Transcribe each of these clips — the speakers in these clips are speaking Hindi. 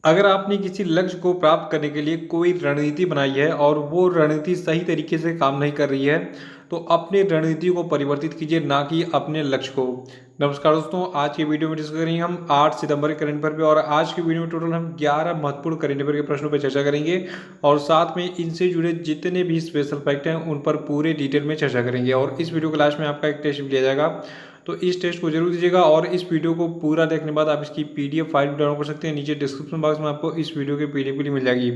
अगर आपने किसी लक्ष्य को प्राप्त करने के लिए कोई रणनीति बनाई है और वो रणनीति सही तरीके से काम नहीं कर रही है, तो अपनी रणनीति को परिवर्तित कीजिए, ना कि अपने लक्ष्य को। नमस्कार दोस्तों, आज की वीडियो में डिस्कस करेंगे हम 8 सितंबर के करंट अफेयर पे। और आज की वीडियो में टोटल हम 11 महत्वपूर्ण करंट अफेयर के प्रश्नों पर चर्चा करेंगे और साथ में इनसे जुड़े जितने भी स्पेशल फैक्ट हैं उन पर पूरे डिटेल में चर्चा करेंगे। और इस वीडियो के लास्ट में आपका एक टेस्ट भी लिया जाएगा, तो इस टेस्ट को जरूर दीजिएगा। और इस वीडियो को पूरा देखने के बाद आप इसकी पीडीएफ फाइल भी डाउनलोड कर सकते हैं। नीचे डिस्क्रिप्शन बॉक्स में आपको इस वीडियो की पीडीएफ भी मिल जाएगी।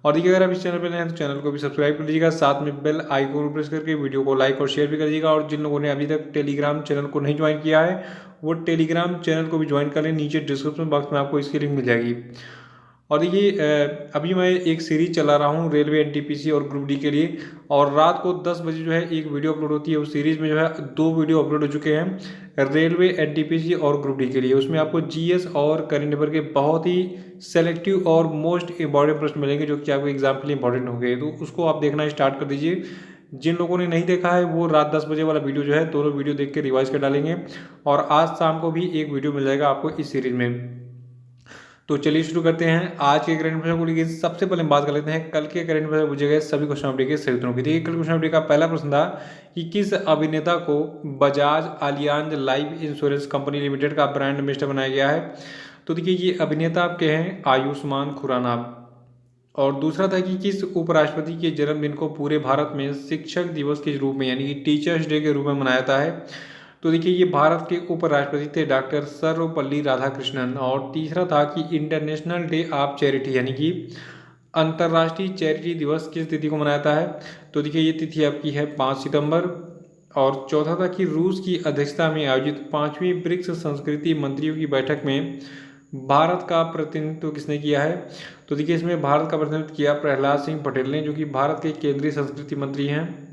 और देखिए, अगर आप इस चैनल पर नए हैं तो चैनल को भी सब्सक्राइब कर लीजिएगा, साथ में बेल आइकन प्रेस करके वीडियो को लाइक और शेयर भी कर दीजिएगा। और जिन लोगों ने अभी तक टेलीग्राम चैनल को नहीं ज्वाइन किया है वो टेलीग्राम चैनल को भी ज्वाइन कर लें, नीचे डिस्क्रिप्शन बॉक्स में आपको इसकी लिंक मिल जाएगी। और देखिए, अभी मैं एक सीरीज चला रहा हूँ रेलवे एनटीपीसी और ग्रुप डी के लिए, और रात को 10 बजे जो है एक वीडियो अपलोड होती है। उस सीरीज में जो है 2 वीडियो अपलोड हो चुके हैं रेलवे एनटीपीसी और ग्रुप डी के लिए। उसमें आपको जीएस और करंट अफेयर के बहुत ही सेलेक्टिव और मोस्ट इंपॉर्टेंट प्रश्न मिलेंगे जो कि आपके एग्जाम के लिए इंपॉर्टेंट होंगे, तो उसको आप देखना स्टार्ट कर दीजिए। जिन लोगों ने नहीं देखा है वो रात 10 बजे वाला वीडियो जो है दोनों वीडियो देख के रिवाइज कर डालेंगे, और आज शाम को भी एक वीडियो मिल जाएगा आपको इस सीरीज में। तो चलिए शुरू करते हैं आज के करंट अफेयर को। लेकिन सबसे पहले हम बात कर लेते हैं कल के करंट अफेयर पूछे गए सभी क्वेश्चन अपडेट के सही उत्तरों की। देखिए, कल क्वेश्चन अपडेट का पहला प्रश्न था कि किस अभिनेता को Bajaj Allianz life insurance company limited का ब्रांड एम्बेसडर बनाया गया है। तो देखिए, ये अभिनेता आपके हैं आयुष्मान खुराना। और दूसरा था कि किस उपराष्ट्रपति के जन्मदिन को पूरे भारत में शिक्षक दिवस के रूप में यानी कि टीचर्स डे के रूप में मनाया जाता है। तो देखिए, ये भारत के उपराष्ट्रपति थे डॉक्टर सर्वपल्ली राधाकृष्णन। और तीसरा था कि इंटरनेशनल डे ऑफ चैरिटी यानी कि अंतर्राष्ट्रीय चैरिटी दिवस किस तिथि को मनाया जाता है। तो देखिए, ये तिथि आपकी है 5 सितंबर। और चौथा था कि रूस की अध्यक्षता में आयोजित 5वीं ब्रिक्स संस्कृति मंत्रियों की बैठक में भारत का प्रतिनिधित्व किसने किया है। तो देखिए, इसमें भारत का प्रतिनिधित्व किया प्रहलाद सिंह पटेल ने, जो कि भारत के केंद्रीय संस्कृति मंत्री हैं।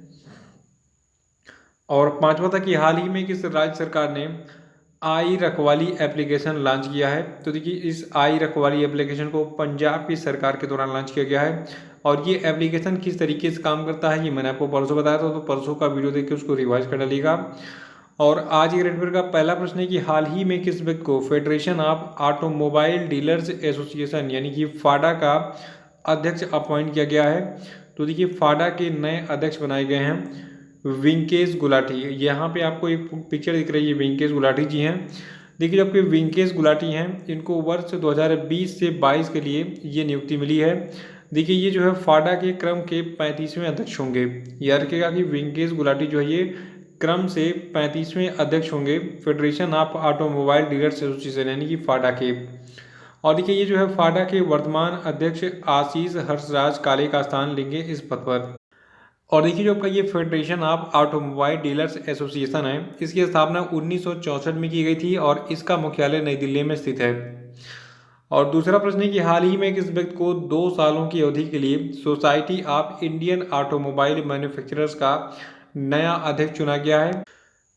और पांचवा था कि हाल ही में किस राज्य सरकार ने आई रखवाली एप्लीकेशन लॉन्च किया है। तो देखिए, इस आई रखवाली एप्लीकेशन को पंजाब की सरकार के दौरान लॉन्च किया गया है। और ये एप्लीकेशन किस तरीके से काम करता है ये मैंने आपको परसों बताया था, तो परसों का वीडियो देख के उसको रिवाइज कर डालिएगा। और आज ये रेडफेयर का पहला प्रश्न है कि हाल ही में किस व्यक्ति को federation of automobile dealers association यानी कि फाडा का अध्यक्ष अपॉइंट किया गया है। तो देखिए, फाडा के नए अध्यक्ष बनाए गए हैं विंकेश गुलाटी। यहाँ पे आपको एक पिक्चर दिख रही है, विंकेश गुलाटी जी हैं। देखिए, जो आपके विंकेश गुलाटी हैं इनको वर्ष 2020 से 22 के लिए ये नियुक्ति मिली है। देखिए, ये जो है फाडा के क्रम के 35वें अध्यक्ष होंगे। याद रखिएगा कि विंकेश गुलाटी जो है ये क्रम से 35वें अध्यक्ष होंगे federation of automobile dealers association यानी कि फाडा के। और देखिए, ये जो है फाडा के वर्तमान अध्यक्ष आशीष हर्षराज काले का स्थान लेंगे इस पद पर। और देखिए, जो आपका ये federation of automobile dealers association है, इसकी स्थापना 1964 में की गई थी और इसका मुख्यालय नई दिल्ली में स्थित है। और दूसरा प्रश्न है कि हाल ही में किस व्यक्ति को 2 सालों की अवधि के लिए society of Indian automobile manufacturers का नया अध्यक्ष चुना गया है।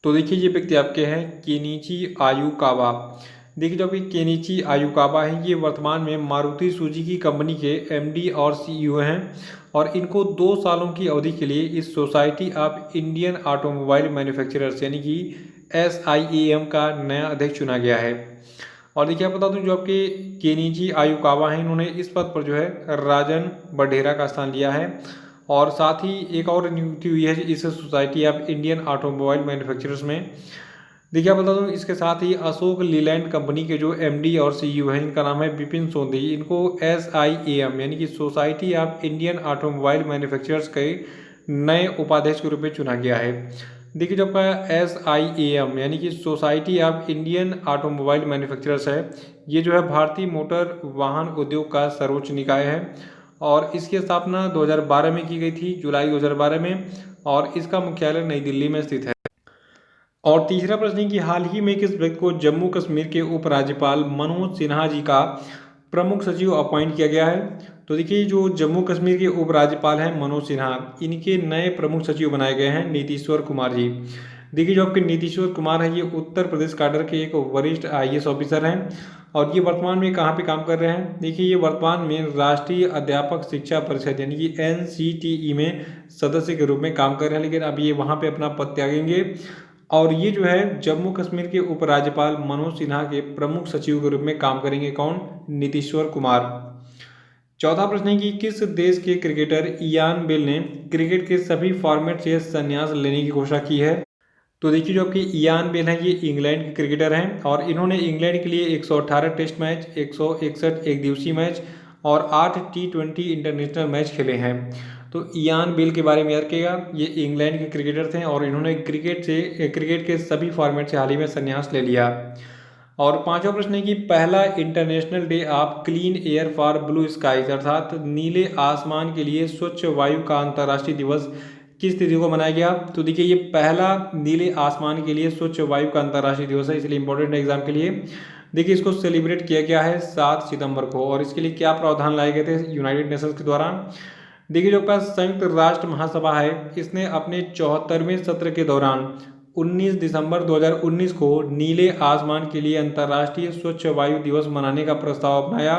तो देखिए, ये व्यक्ति आपके हैं केनिची आयुकावा। देखिए, जो कि केनिची आयुकावा है ये वर्तमान में मारुति सुजुकी कंपनी के एमडी और सीईओ हैं। और इनको 2 सालों की अवधि के लिए इस society of Indian automobile manufacturers यानी कि एसआईएएम का नया अध्यक्ष चुना गया है। और देखिए, आप बता दूं जो आपके केनिची आयुकावा हैं इन्होंने इस पद पर जो है राजन बढेरा का स्थान लिया है। और साथ ही एक और नियुक्ति हुई है इस society of Indian automobile manufacturers में। देखिए, आप बता दूं इसके साथ ही अशोक लीलैंड कंपनी के जो एमडी और सीईओ हैं इनका नाम है विपिन सोंधी। इनको एसआईएएम यानी कि society of Indian automobile manufacturers के नए उपाध्यक्ष के रूप में चुना गया है। देखिए, जो आपका एसआईएएम यानी कि society of Indian automobile manufacturers है, ये जो है भारतीय मोटर वाहन उद्योग का सर्वोच्च निकाय है। और इसकी स्थापना 2012 में की गई थी, जुलाई 2012 में। और इसका मुख्यालय नई दिल्ली में स्थित है। और तीसरा प्रश्न है कि हाल ही में किस व्यक्ति को जम्मू कश्मीर के उपराज्यपाल मनोज सिन्हा जी का प्रमुख सचिव अपॉइंट किया गया है। तो देखिए, जो जम्मू कश्मीर के उपराज्यपाल हैं मनोज सिन्हा, इनके नए प्रमुख सचिव बनाए गए हैं नीतीश्वर कुमार जी। देखिए, जो आपके नीतीश्वर कुमार हैं ये उत्तर प्रदेश कैडर के एक वरिष्ठ आईएएस ऑफिसर हैं। और ये वर्तमान में कहाँ पे काम कर रहे हैं। देखिए, ये वर्तमान में राष्ट्रीय अध्यापक शिक्षा परिषद यानी कि एनसीटीई में सदस्य के रूप में काम कर रहे हैं, लेकिन अब ये वहाँ पे अपना पद त्यागेंगे और ये जो है जम्मू कश्मीर के उपराज्यपाल मनोज सिन्हा के प्रमुख सचिव के रूप में काम करेंगे। कौन? नीतीश्वर कुमार। चौथा प्रश्न है कि किस देश के क्रिकेटर इयान बेल ने क्रिकेट के सभी फॉर्मेट से संन्यास लेने की घोषणा की है? तो देखिए, जो आपके इयान बेल हैं ये इंग्लैंड के क्रिकेटर हैं और इन्होंने इंग्लैंड के लिए 118 टेस्ट मैच, 161 एक दिवसीय मैच और 8 T20 इंटरनेशनल मैच खेले हैं। तो इयान बेल के बारे में याद रखिएगा, ये इंग्लैंड के क्रिकेटर थे और इन्होंने क्रिकेट के सभी फॉर्मेट से हाल ही में संन्यास ले लिया। और पांचवा प्रश्न है कि पहला international day of clean air for blue skies अर्थात नीले आसमान के लिए स्वच्छ वायु का अंतर्राष्ट्रीय दिवस किस तिथि को मनाया गया? तो देखिए, ये पहला नीले आसमान के लिए स्वच्छ वायु का अंतर्राष्ट्रीय दिवस है, इसलिए इंपॉर्टेंट है एग्जाम के लिए। देखिए, इसको सेलिब्रेट किया गया है 7 सितंबर को और इसके लिए क्या प्रावधान लाए गए थे यूनाइटेड नेशंस के द्वारा? देखिए, जो पास संयुक्त राष्ट्र महासभा है इसने अपने 74वें सत्र के दौरान 19 दिसंबर 2019 को नीले आसमान के लिए अंतर्राष्ट्रीय स्वच्छ वायु दिवस मनाने का प्रस्ताव अपनाया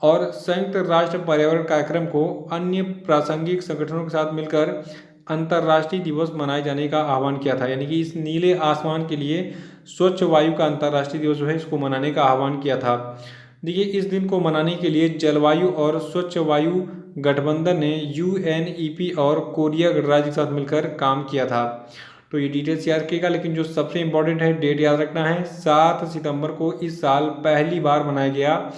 और संयुक्त राष्ट्र पर्यावरण कार्यक्रम को अन्य प्रासंगिक संगठनों के साथ मिलकर अंतर्राष्ट्रीय दिवस मनाए जाने का आह्वान किया था। यानी कि इस नीले आसमान के लिए स्वच्छ वायु का अंतर्राष्ट्रीय दिवस जो है इसको मनाने का आह्वान किया था। देखिए, इस दिन को मनाने के लिए जलवायु और स्वच्छ वायु गठबंधन ने UNEP और कोरिया गणराज्य के साथ मिलकर काम किया था। तो ये डिटेल्स याद रखिएगा, लेकिन जो सबसे इंपॉर्टेंट है डेट याद रखना है 7 सितंबर को इस साल पहली बार मनाया गया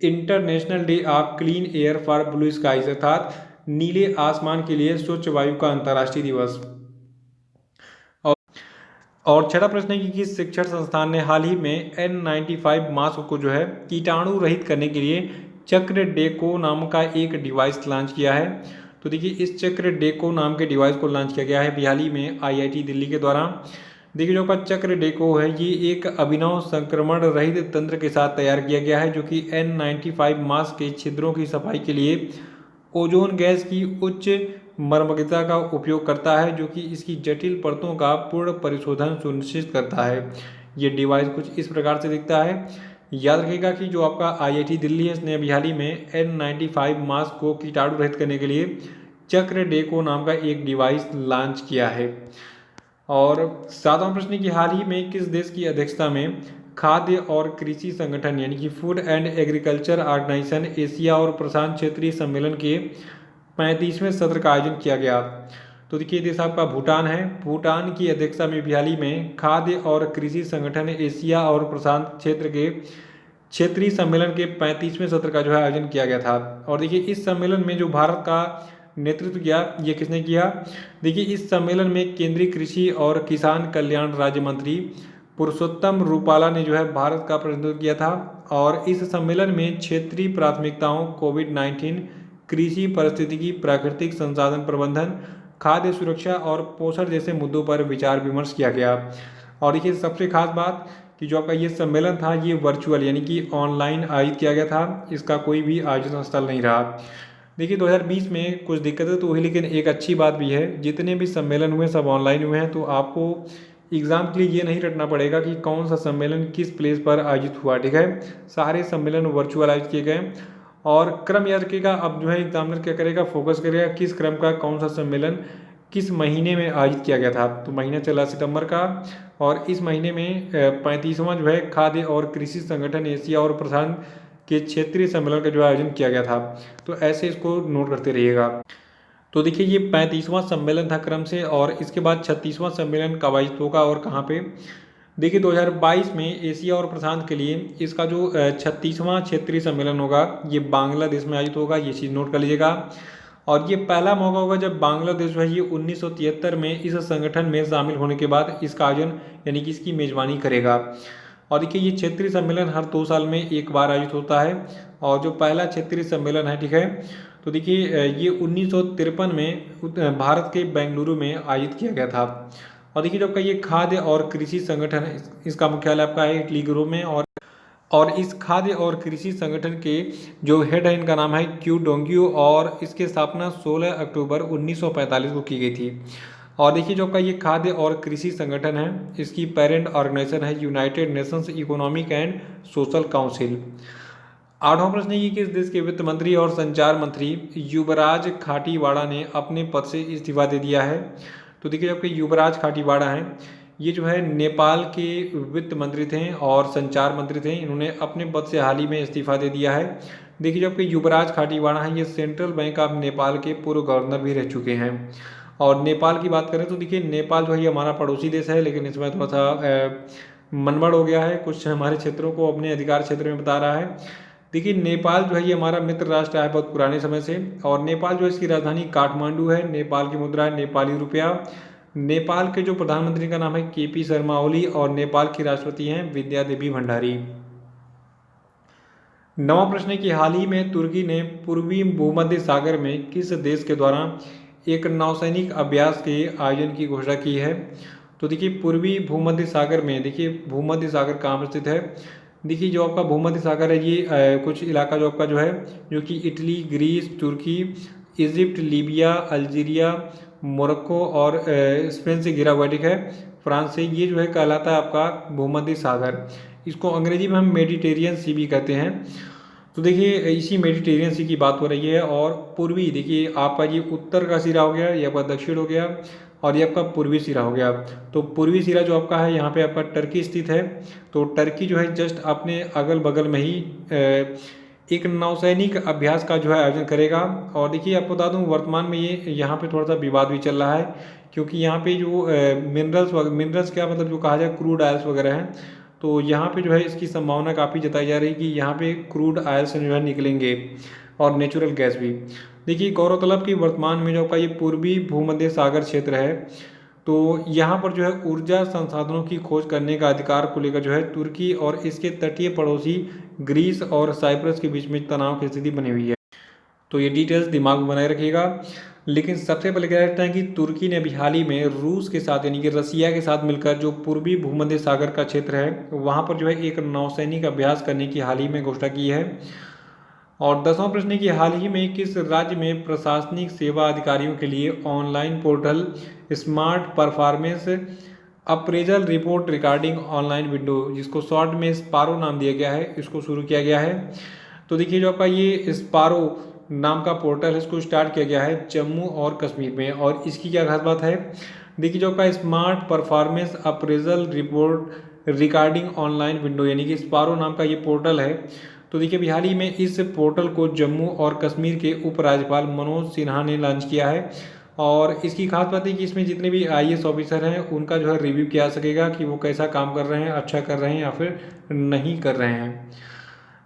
international day of clean air for blue skies अर्थात नीले आसमान के लिए स्वच्छ वायु का अंतर्राष्ट्रीय दिवस। और छठा प्रश्न है कि किस शिक्षण संस्थान ने हाल ही में N95 मास्क को जो है कीटाणु रहित करने के लिए चक्र डेको नाम का एक डिवाइस लॉन्च किया है? तो देखिए, इस चक्र डेको नाम के डिवाइस को लॉन्च किया गया है हाल ही में IIT दिल्ली के द्वारा। देखिए, जो आपका चक्र डेको है ये एक अभिनव संक्रमण रहित तंत्र के साथ तैयार किया गया है जो कि N95 मास्क के छिद्रों की सफाई के लिए ओजोन गैस की उच्च मर्मज्ञता का उपयोग करता है जो कि इसकी जटिल परतों का पूर्ण परिशोधन सुनिश्चित करता है। ये डिवाइस कुछ इस प्रकार से दिखता है। याद रखिएगा कि जो आपका IIT दिल्ली है इसने अभी हाल ही में N95 मास्क को कीटाणु रहित करने के लिए चक्र डेको नाम का एक डिवाइस लॉन्च किया है। और सातवां प्रश्न की हाल ही में किस देश की अध्यक्षता में खाद्य और कृषि संगठन यानी कि food and agriculture organization Asia और प्रशांत क्षेत्रीय सम्मेलन के 35वें सत्र का आयोजन किया गया? तो देखिए, देश आपका भूटान है। भूटान की अध्यक्षता में हाल ही में खाद्य और कृषि संगठन एशिया और प्रशांत क्षेत्र के क्षेत्रीय सम्मेलन के 35वें सत्र का जो है आयोजन किया गया था। और देखिए, इस सम्मेलन में जो भारत का नेतृत्व किया ये किसने किया? देखिए, इस सम्मेलन में केंद्रीय कृषि और किसान कल्याण राज्य मंत्री पुरुषोत्तम रूपाला ने जो है भारत का प्रतिनिधित्व किया था। और इस सम्मेलन में क्षेत्रीय प्राथमिकताओं कोविड-19, कृषि पारिस्थितिकी, प्राकृतिक संसाधन प्रबंधन, खाद्य सुरक्षा और पोषण जैसे मुद्दों पर विचार विमर्श किया गया। और देखिए, सबसे खास बात कि जो आपका ये सम्मेलन था ये वर्चुअल यानी कि ऑनलाइन आयोजित किया गया था, इसका कोई भी आयोजन स्थल नहीं रहा। देखिए, 2020 में कुछ दिक्कतें तो हुई लेकिन एक अच्छी बात भी है, जितने भी सम्मेलन हुए सब ऑनलाइन हुए हैं। तो आपको एग्ज़ाम के लिए ये नहीं रटना पड़ेगा कि कौन सा सम्मेलन किस प्लेस पर आयोजित हुआ। ठीक है, सारे सम्मेलन वर्चुअल आयोजित किए गए। और क्रम याद रखिएगा, अब जो है एग्जामिनर क्या करेगा, फोकस करेगा किस क्रम का कौन सा सम्मेलन किस महीने में आयोजित किया गया था। तो महीना चला सितंबर का और इस महीने में 35वां जो है खाद्य और कृषि संगठन एशिया और प्रशांत के क्षेत्रीय सम्मेलन का जो आयोजन किया गया था। तो ऐसे इसको नोट करते रहिएगा। तो देखिए, ये 35वां सम्मेलन था क्रम से और इसके बाद 36वां सम्मेलन कब आयोजित होगा और कहाँ पे? देखिए, 2022 में एशिया और प्रशांत के लिए इसका जो 36वां क्षेत्रीय सम्मेलन होगा ये बांग्लादेश में आयोजित होगा, ये चीज़ नोट कर लीजिएगा। और ये पहला मौका होगा जब बांग्लादेश जो है ये 1973 में इस संगठन में शामिल होने के बाद इसका आयोजन यानी कि इसकी मेजबानी करेगा। और देखिए, ये क्षेत्रीय सम्मेलन हर 2 साल में एक बार आयोजित होता है और जो पहला क्षेत्रीय सम्मेलन है, ठीक है, तो देखिए ये 1953 में भारत के बेंगलुरु में आयोजित किया गया था। और देखिए, जो आपका ये खाद्य और कृषि संगठन है इसका मुख्यालय आपका है इटली गिरोह में। और इस खाद्य और कृषि संगठन के जो हेड है इनका नाम है क्यू डोंग्यू और इसकी स्थापना 16 अक्टूबर 1945 को की गई थी। और देखिए, जो आपका ये खाद्य और कृषि संगठन है इसकी पेरेंट ऑर्गेनाइजेशन है United Nations economic and social council. आठवां प्रश्न है कि किस देश के वित्त मंत्री और संचार मंत्री युवराज खाटीवाड़ा ने अपने पद से इस्तीफा दे दिया है? तो देखिए, आपके युवराज खाटीवाड़ा हैं ये जो है नेपाल के वित्त मंत्री थे और संचार मंत्री थे। इन्होंने अपने पद से हाल ही में इस्तीफा दे दिया है। देखिए जो आपके युवराज खाटीवाड़ा हैं, ये सेंट्रल बैंक ऑफ नेपाल के पूर्व गवर्नर भी रह चुके हैं। और नेपाल की बात करें तो देखिए नेपाल जो है ये हमारा पड़ोसी देश है, लेकिन इसमें थोड़ा सा मनमड़ हो गया है, कुछ हमारे क्षेत्रों को अपने अधिकार क्षेत्र में बता रहा है। देखिए नेपाल जो है ये हमारा मित्र राष्ट्र है बहुत पुराने समय से। और नेपाल जो है इसकी राजधानी काठमांडू है। नेपाल की मुद्रा है नेपाली रुपया। नेपाल के जो प्रधानमंत्री का नाम है केपी शर्मा ओली और नेपाल की राष्ट्रपति हैं विद्या देवी भंडारी। नवा प्रश्न है कि हाल ही में तुर्की ने पूर्वी भूमध्य सागर में किस देश के द्वारा एक नौसैनिक अभ्यास के आयोजन की घोषणा की है। तो देखिए पूर्वी भूमध्य सागर में, देखिए भूमध्य सागर कहाँ पर स्थित है। देखिए जो आपका भूमध्य सागर है ये कुछ इलाका जो आपका जो है जो कि इटली, ग्रीस, तुर्की, इजिप्ट, लीबिया, अल्जीरिया, मोरक्को और स्पेन से घिरा हुआ, ठीक है, फ्रांस से, ये जो है कहलाता है आपका भूमध्य सागर। इसको अंग्रेजी में हम मेडिटेरियन सी भी कहते हैं। तो देखिए इसी मेडिटेरियन सी की बात हो रही है। और पूर्वी, देखिए आपका ये उत्तर का सिरा हो गया, ये आपका दक्षिण हो गया और ये आपका पूर्वी सिरा हो गया। तो पूर्वी सिरा जो आपका है यहाँ पे आपका टर्की स्थित है। तो टर्की जो है जस्ट अपने अगल बगल में ही एक नौसैनिक अभ्यास का जो है आयोजन करेगा। और देखिए आपको बता दूं वर्तमान में ये यहाँ पे थोड़ा सा विवाद भी चल रहा है, क्योंकि यहाँ पे जो मिनरल्स क्या मतलब जो कहा जाए क्रूड आयल्स वगैरह हैं, तो यहाँ पे जो है इसकी संभावना काफ़ी जताई जा रही है कि यहाँ पे क्रूड आयल्स जो है निकलेंगे और नेचुरल गैस भी। देखिए गौरतलब की वर्तमान में जो आपका ये पूर्वी भूमध्य सागर क्षेत्र है, तो यहाँ पर जो है ऊर्जा संसाधनों की खोज करने का अधिकार को लेकर जो है तुर्की और इसके तटीय पड़ोसी ग्रीस और साइप्रस के बीच में तनाव की स्थिति बनी हुई है। तो ये डिटेल्स दिमाग में बनाए रखिएगा। लेकिन सबसे पहले क्या रहता है कि तुर्की ने अभी हाल ही में रूस के साथ यानी कि रसिया के साथ मिलकर जो पूर्वी भूमध्य सागर का क्षेत्र है वहाँ पर जो है एक नौसैनिक अभ्यास करने की हाल ही में घोषणा की है। और 10वां प्रश्न है कि हाल ही में किस राज्य में प्रशासनिक सेवा अधिकारियों के लिए online portal smart performance appraisal report regarding online window, जिसको शॉर्ट में स्पारो नाम दिया गया है, इसको शुरू किया गया है। तो देखिए जो आपका ये स्पारो नाम का पोर्टल है इसको स्टार्ट किया गया है जम्मू और कश्मीर में। और इसकी क्या खास बात है, देखिए जो आपका smart performance appraisal report regarding online window यानी कि स्पारो नाम का ये पोर्टल है। तो देखिए अभी हाल ही में इस पोर्टल को जम्मू और कश्मीर के उपराज्यपाल मनोज सिन्हा ने लॉन्च किया है। और इसकी खास बात है कि इसमें जितने भी आईएएस ऑफिसर हैं उनका जो है रिव्यू किया जा सकेगा कि वो कैसा काम कर रहे हैं, अच्छा कर रहे हैं या फिर नहीं कर रहे हैं।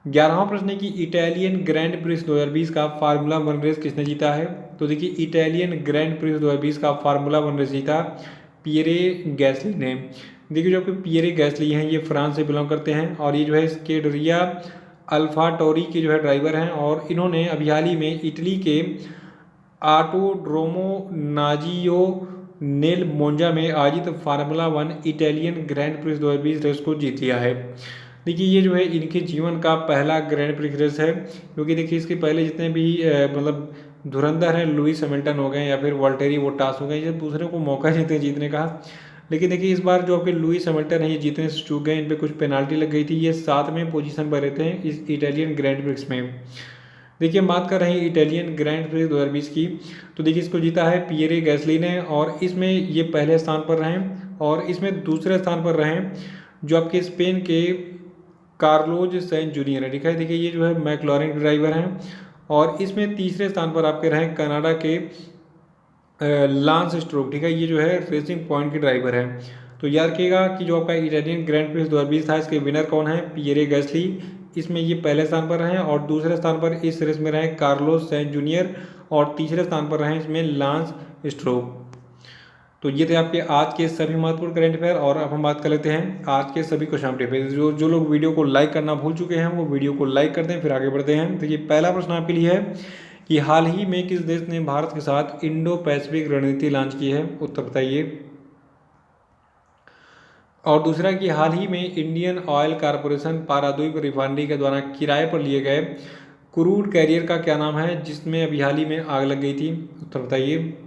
11वां प्रश्न है कि इटालियन ग्रैंड प्रिक्स 2020 का फार्मूला 1 रेस किसने जीता है। तो देखिए इटालियन ग्रैंड प्रिक्स 2020 का फार्मूला 1 रेस जीता पियरे गैसली ने। देखिए जो पियरे गैसली हैं ये फ्रांस से बिलोंग करते हैं और ये जो है स्केडरिया अल्फा टोरी के जो है ड्राइवर हैं। और इन्होंने अभी हाल ही में इटली के ऑटोड्रोमो नाजियो नेल मोंजा में आयोजित formula 1 Italian Grand Prix 2020 race को जीत लिया है। देखिए ये जो है इनके जीवन का पहला ग्रैंड प्रिक्स रेस है, क्योंकि देखिए इसके पहले जितने भी मतलब धुरंधर हैं, लुइस हैमिल्टन हो गए या फिर वॉल्टेरी बोटास हो गए, ये दूसरे को मौका नहीं देते जीतने का। लेकिन देखिए इस बार जो आपके लुइस हैमिल्टन है ये जीतने से चूक गए, इन पर कुछ पेनाल्टी लग गई थी। ये 7वें पोजीशन पर रहते हैं इस इटालियन ग्रैंड प्रिक्स में। देखिए हम बात कर रहे हैं इटालियन ग्रैंड प्रिक्स 2020 की। तो देखिए इसको जीता है पियरे गैसली ने और इसमें ये पहले स्थान पर रहे और इसमें दूसरे स्थान पर रहे जो आपके स्पेन के कार्लोज सैन जूनियर है, ठीक है। देखिए ये जो है मैक्लॉरेन के ड्राइवर हैं और इसमें तीसरे स्थान पर आपके रहे कनाडा के लांस स्ट्रोक, ठीक है, ये जो है रेसिंग पॉइंट के ड्राइवर हैं। तो याद रखिएगा कि जो आपका इटालियन ग्रैंड प्रिक्स 2020 था इसके विनर कौन है, पियरे गैसली। इसमें ये पहले स्थान पर रहे और दूसरे स्थान पर इस रेस में रहे कार्लोस सैन जूनियर और तीसरे स्थान पर रहे इसमें लांस स्ट्रोक। तो ये थे आपके आज के सभी महत्वपूर्ण करंट अफेयर। और अब हम बात कर लेते हैं आज के सभी क्वेश्चन पेपर। जो लोग वीडियो को लाइक करना भूल चुके हैं वो वीडियो को लाइक कर दें, फिर आगे बढ़ते हैं। तो ये पहला प्रश्न आपके लिए है कि हाल ही में किस देश ने भारत के साथ इंडो पैसिफिक रणनीति लॉन्च की है, उत्तर बताइए। और दूसरा कि हाल ही में Indian oil corporation Paradip refinery के द्वारा किराए पर लिए गए क्रूड कैरियर का क्या नाम है जिसमें अभी हाल ही में आग लग गई थी, उत्तर बताइए।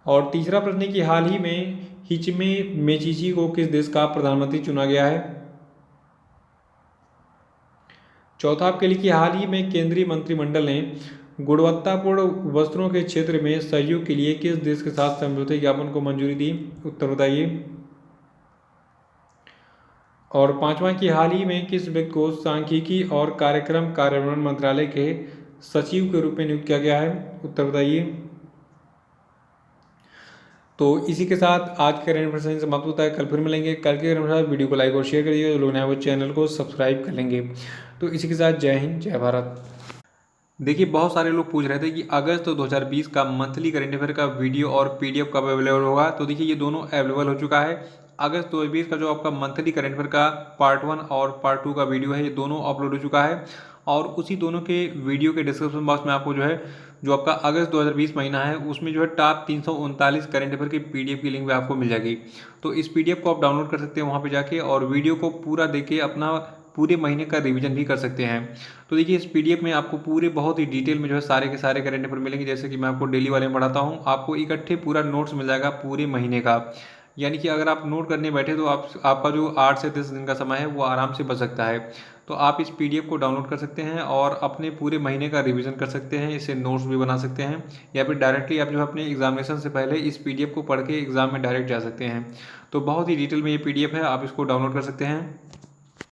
और तीसरा प्रश्न है कि हाल ही में हिचमे मेचिची को किस देश का प्रधानमंत्री चुना गया है। चौथा आपके लिए कि हाल ही में केंद्रीय मंत्रिमंडल ने गुणवत्तापूर्ण वस्त्रों के क्षेत्र में सहयोग के लिए किस देश के साथ समझौते ज्ञापन को मंजूरी दी? उत्तर बताइए। और पांचवा कि हाल ही में किस व्यक्ति को सांख्यिकी और कार्यक्रम कार्यान्वयन मंत्रालय के सचिव के रूप में नियुक्त किया गया है? उत्तर बताइए। तो इसी के साथ आज के करंट अफेयर्स समाप्त होता है। कल फिर मिलेंगे। कल के करंट अफेयर्स वीडियो को लाइक और शेयर करिए, जो लोग नए वो चैनल को सब्सक्राइब कर लेंगे। तो इसी के साथ जय हिंद जय भारत। देखिए, बहुत सारे लोग पूछ रहे थे कि अगस्त 2020 का मंथली करंट अफेयर का वीडियो और पीडीएफ कब अवेलेबल होगा। तो देखिए, ये दोनों अवेलेबल हो चुका है। अगस्त 2020 का जो आपका मंथली करंट अफेयर का पार्ट 1 और पार्ट 2 का वीडियो है, ये दोनों अपलोड हो चुका है। और उसी दोनों के वीडियो के डिस्क्रिप्शन बॉक्स में आपको जो है, जो आपका अगस्त 2020 महीना है, उसमें जो है टॉप 339 करंट अफेयर की पीडीएफ की लिंक भी आपको मिल जाएगी। तो इस पीडीएफ को आप डाउनलोड कर सकते हैं वहाँ पे जाके, और वीडियो को पूरा देख के अपना पूरे महीने का रिवीजन भी कर सकते हैं। तो देखिए, इस पीडीएफ में आपको पूरे बहुत ही डिटेल में जो है सारे के सारे करंट अफेयर मिलेंगे। जैसे कि मैं आपको डेली वाले में पढ़ाता हूँ, आपको इकट्ठे पूरा नोट्स मिल जाएगा पूरे महीने का। यानी कि अगर आप नोट करने बैठे तो आपका जो 8 से 10 दिन का समय है वो आराम से बच सकता है। तो आप इस पीडीएफ को डाउनलोड कर सकते हैं और अपने पूरे महीने का रिवीजन कर सकते हैं। इससे नोट्स भी बना सकते हैं, या फिर डायरेक्टली आप जो है अपने एग्जामिनेशन से पहले इस पीडीएफ को पढ़ के एग्जाम में डायरेक्ट जा सकते हैं। तो बहुत ही डिटेल में ये पीडीएफ है, आप इसको डाउनलोड कर सकते हैं।